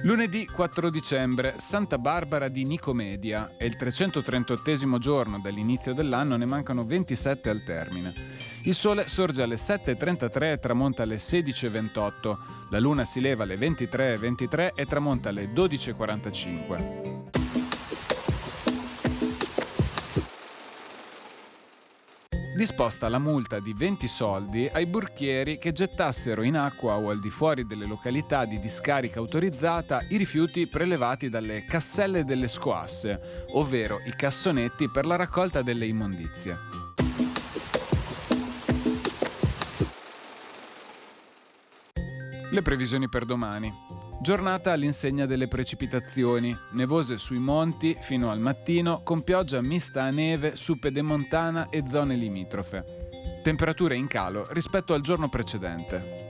Lunedì 4 dicembre, Santa Barbara di Nicomedia. È il 338° giorno dall'inizio dell'anno, ne mancano 27 al termine. Il sole sorge alle 7:33 e tramonta alle 16:28. La luna si leva alle 23:23 e tramonta alle 12:45. Disposta la multa di 20 soldi ai burchieri che gettassero in acqua o al di fuori delle località di discarica autorizzata i rifiuti prelevati dalle casselle delle scoasse, ovvero i cassonetti per la raccolta delle immondizie. Le previsioni per domani. Giornata all'insegna delle precipitazioni, nevose sui monti fino al mattino, con pioggia mista a neve su pedemontana e zone limitrofe. Temperature in calo rispetto al giorno precedente.